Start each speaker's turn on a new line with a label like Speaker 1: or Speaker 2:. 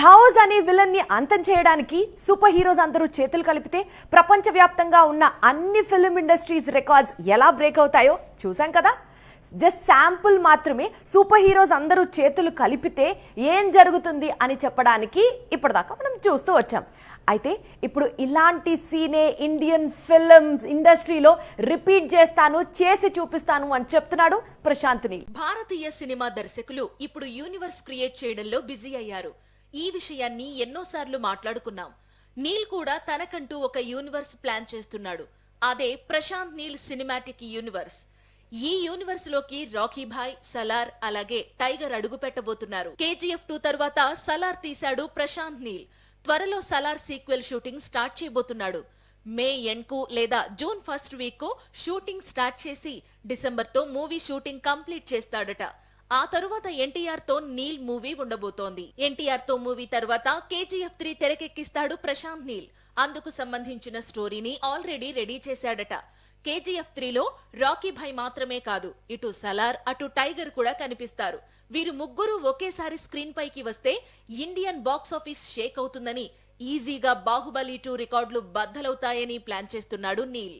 Speaker 1: ధౌజ్ అనే విలన్ ని అంతం చేయడానికి సూపర్ హీరోస్ అందరూ చేతులు కలిపితే ప్రపంచవ్యాప్తంగా ఉన్న అన్ని ఫిల్మ్ ఇండస్ట్రీస్ రికార్డ్స్ ఎలా బ్రేక్ అవుతాయో చూసాం కదా. జస్ట్ శాంపుల్ మాత్రమే. సూపర్ హీరోస్ అందరూ చేతులు కలిపితే ఏం జరుగుతుంది అని చెప్పడానికి ఇప్పటిదాకా మనం చూస్తూ వచ్చాం. అయితే ఇప్పుడు ఇలాంటి సీనే ఇండియన్ ఫిల్మ్ ఇండస్ట్రీలో రిపీట్ చేసి చూపిస్తాను అని చెప్తున్నాడు ప్రశాంత్ నీల్.
Speaker 2: భారతీయ సినిమా దర్శకులు ఇప్పుడు యూనివర్స్ క్రియేట్ చేయడంలో బిజీ అయ్యారు. ఈ విషయాన్ని ఎన్నోసార్లు మాట్లాడుకున్నాం. నీల్ కూడా తనకంటూ ఒక యూనివర్స్ ప్లాన్ చేస్తున్నాడు. అదే ప్రశాంత్ నీల్ సినిమాటిక్ యూనివర్స్. ఈ యూనివర్స్ లోకి రాకీ భాయ్, సలార్ అలాగే టైగర్ అడుగు పెట్టబోతున్నారు. KGF 2 తర్వాత సలార్ తీశాడు ప్రశాంత్ నీల్. త్వరలో సలార్ సీక్వెల్ షూటింగ్ స్టార్ట్ చేయబోతున్నాడు. మే ఎండ్ కు లేదా జూన్ ఫస్ట్ వీక్ కు షూటింగ్ స్టార్ట్ చేసి డిసెంబర్ తో మూవీ షూటింగ్ కంప్లీట్ చేస్తాడట. ఆ తరువాత ఎన్టీఆర్ తో నీల్ మూవీ ఉండబోతోంది. ఎన్టీఆర్ తో మూవీ తర్వాత KGF 3 తెరకెక్కిస్తాడు ప్రశాంత్ నీల్. అందుకు సంబంధించిన స్టోరీని ఆల్రెడీ రెడీ చేశాడట. KGF 3లో రాకీ భాయ్ మాత్రమే కాదు, ఇటు సలార్ అటు టైగర్ కూడా కనిపిస్తారు. వీరు ముగ్గురు ఒకేసారి స్క్రీన్ పైకి వస్తే ఇండియన్ బాక్స్ ఆఫీస్ షేక్ అవుతుందని, ఈజీగా బాహుబలి 2 రికార్డులు బద్దలవుతాయని ప్లాన్ చేస్తున్నాడు నీల్.